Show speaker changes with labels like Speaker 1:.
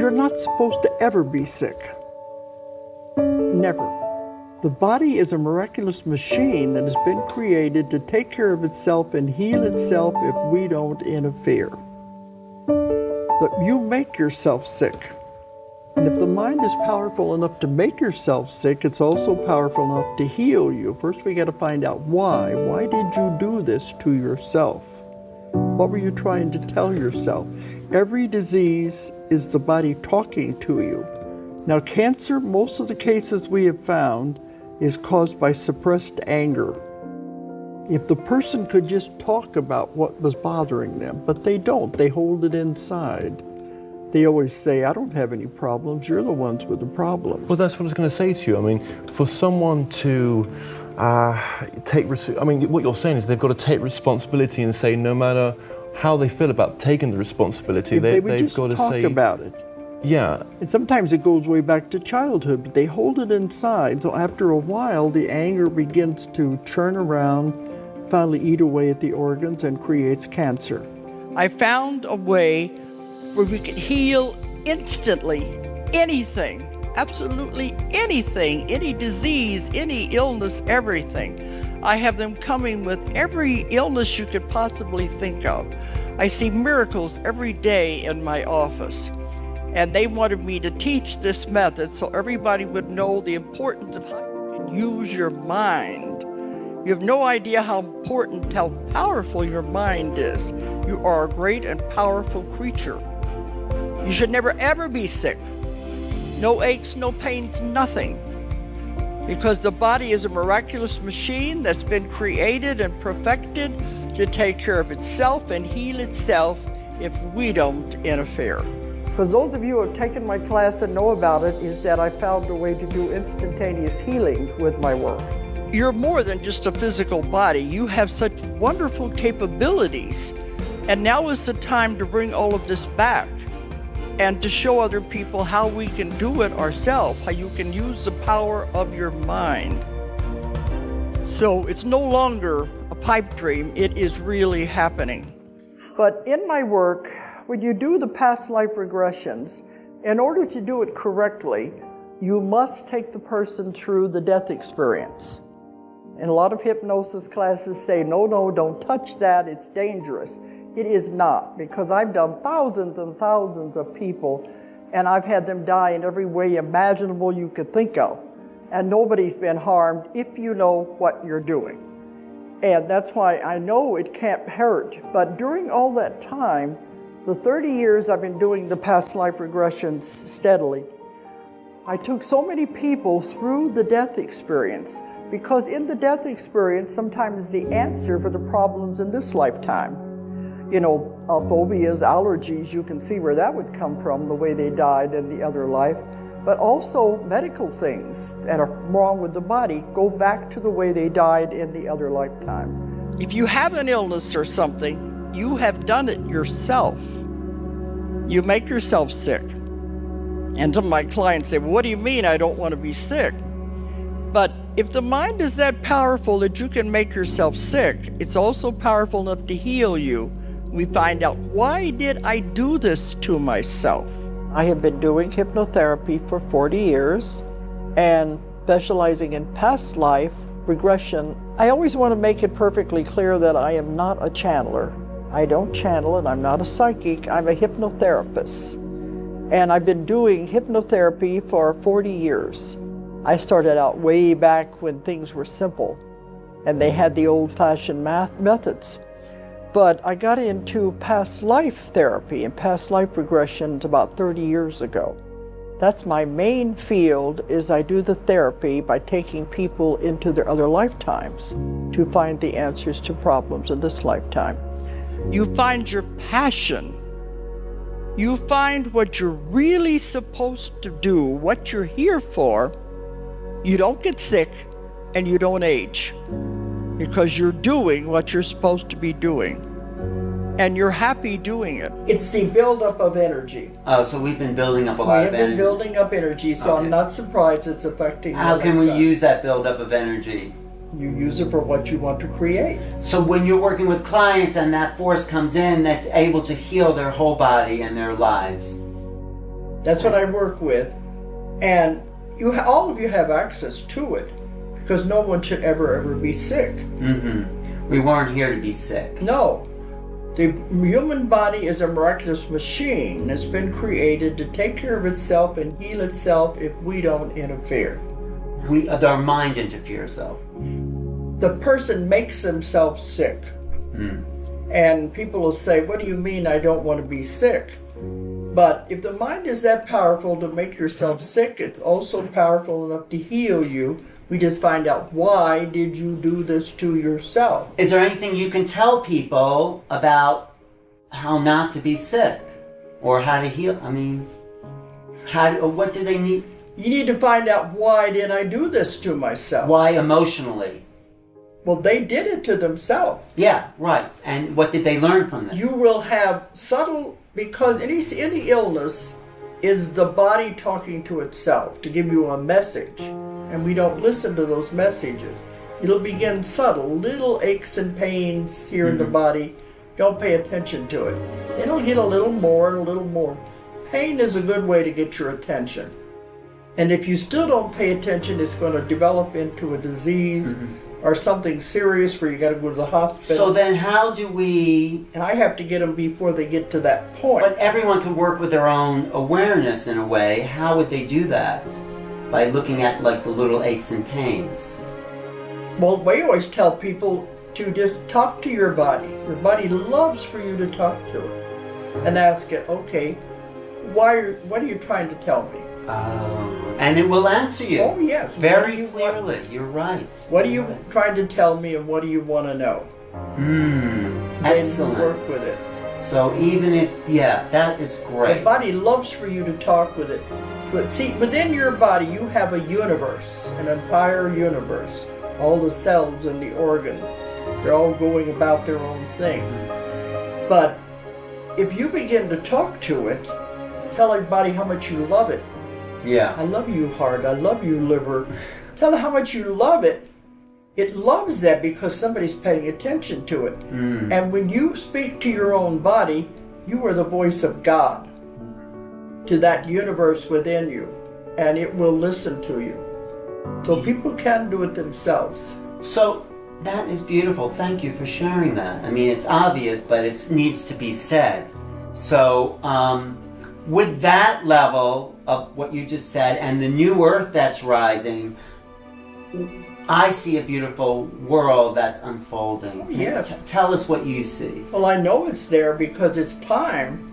Speaker 1: You're not supposed to ever be sick. Never. The body is a miraculous machine that has been created to take care of itself and heal itself if we don't interfere. But you make yourself sick. And if the mind is powerful enough to make yourself sick, it's also powerful enough to heal you. First, we got to find out why. Why did you do this to yourself? What were you trying to tell yourself? Every disease is the body talking to you. Now, cancer, most of the cases we have found, is caused by suppressed anger. If the person could just talk about what was bothering them, but they don't, they hold it inside. They always say, I don't have any problems, you're the ones with the problems.
Speaker 2: Well, that's what I was going to say to you. I mean, for someone to what you're saying is they've got to take responsibility and say no matter how they feel about taking the responsibility, they've got to say
Speaker 1: about it.
Speaker 2: Yeah.
Speaker 1: And sometimes it goes way back to childhood, but they hold it inside. So after a while, the anger begins to churn around, finally eat away at the organs and creates cancer. I found a way where we could heal instantly anything, absolutely anything, any disease, any illness, everything. I have them coming with every illness you could possibly think of. I see miracles every day in my office. And they wanted me to teach this method so everybody would know the importance of how you can use your mind. You have no idea how important, how powerful your mind is. You are a great and powerful creature. You should never ever be sick. No aches, no pains, nothing. Because the body is a miraculous machine that's been created and perfected to take care of itself and heal itself if we don't interfere. Because those of you who have taken my class and know about it, is that I found a way to do instantaneous healing with my work. You're more than just a physical body. You have such wonderful capabilities. And now is the time to bring all of this back and to show other people how we can do it ourselves, how you can use the power of your mind. So it's no longer a pipe dream, it is really happening. But in my work, when you do the past life regressions, in order to do it correctly, you must take the person through the death experience. And a lot of hypnosis classes say, no, don't touch that, it's dangerous. It is not, because I've done thousands and thousands of people, and I've had them die in every way imaginable you could think of. And nobody's been harmed if you know what you're doing. And that's why I know it can't hurt. But during all that time, the 30 years I've been doing the past life regressions steadily, I took so many people through the death experience, because in the death experience, sometimes the answer for the problems in this lifetime. You know, phobias, allergies, you can see where that would come from, the way they died in the other life. But also medical things that are wrong with the body go back to the way they died in the other lifetime. If you have an illness or something, you have done it yourself. You make yourself sick. And some of my clients say, well, what do you mean I don't want to be sick? But if the mind is that powerful that you can make yourself sick, it's also powerful enough to heal you. We find out, why did I do this to myself? I have been doing hypnotherapy for 40 years and specializing in past life regression. I always want to make it perfectly clear that I am not a channeler. I don't channel and I'm not a psychic, I'm a hypnotherapist. And I've been doing hypnotherapy for 40 years. I started out way back when things were simple and they had the old-fashioned methods. But I got into past life therapy and past life regressions about 30 years ago. That's my main field, is I do the therapy by taking people into their other lifetimes to find the answers to problems in this lifetime. You find your passion. You find what you're really supposed to do, what you're here for. You don't get sick and you don't age, because you're doing what you're supposed to be doing. And you're happy doing it. It's the buildup of energy.
Speaker 3: Oh, so we've been building up a lot of energy.
Speaker 1: We've been building up energy, so
Speaker 3: okay.
Speaker 1: I'm not surprised it's affecting
Speaker 3: How can we use that buildup of energy?
Speaker 1: You use it for what you want to create.
Speaker 3: So when you're working with clients and that force comes in that's able to heal their whole body and their lives,
Speaker 1: That's what I work with. And all of you have access to it, because no one should ever be sick.
Speaker 3: Mm-hmm. We weren't here to be sick.
Speaker 1: No. The human body is a miraculous machine that's been created to take care of itself and heal itself if we don't interfere.
Speaker 3: Our mind interferes, though.
Speaker 1: The person makes themselves sick. And people will say, what do you mean I don't want to be sick? But if the mind is that powerful to make yourself sick, it's also powerful enough to heal you. We just find out, why did you do this to yourself?
Speaker 3: Is there anything you can tell people about how not to be sick? Or how to heal? I mean, what do they need?
Speaker 1: You need to find out, why did I do this to myself?
Speaker 3: Why emotionally?
Speaker 1: Well, they did it to themselves.
Speaker 3: Yeah, right. And what did they learn from this?
Speaker 1: You will have subtle, because any illness is the body talking to itself to give you a message. And we don't listen to those messages. It'll begin subtle, little aches and pains here in the body. Don't pay attention to it. It'll get a little more and a little more. Pain is a good way to get your attention. And if you still don't pay attention, it's going to develop into a disease or something serious where you got to go to the hospital.
Speaker 3: So then how do we...
Speaker 1: And I have to get them before they get to that point.
Speaker 3: But everyone can work with their own awareness in a way. How would they do that? By looking at like the little aches and pains.
Speaker 1: Well, we always tell people to just talk to your body. Your body loves for you to talk to it. And ask it, okay, what are you trying to tell me?
Speaker 3: And it will answer you.
Speaker 1: Oh, yes.
Speaker 3: Very clearly. You're right.
Speaker 1: What are you trying to tell me, and what do you want to know?
Speaker 3: Excellent.
Speaker 1: Then work with it.
Speaker 3: So even if, that is great.
Speaker 1: The body loves for you to talk with it. But see, within your body, you have a universe, an entire universe. All the cells and the organs, they're all going about their own thing. But if you begin to talk to it, tell your body how much you love it.
Speaker 3: Yeah.
Speaker 1: I love you, heart. I love you, liver. Tell it how much you love it. It loves that because somebody's paying attention to it. And when you speak to your own body, you are the voice of God to that universe within you, and it will listen to you. So people can do it themselves.
Speaker 3: So that is beautiful. Thank you for sharing that. I mean, it's obvious, but it needs to be said. So with that level of what you just said and the new earth that's rising, I see a beautiful world that's unfolding.
Speaker 1: Yes.
Speaker 3: Tell us what you see.
Speaker 1: Well, I know it's there because it's time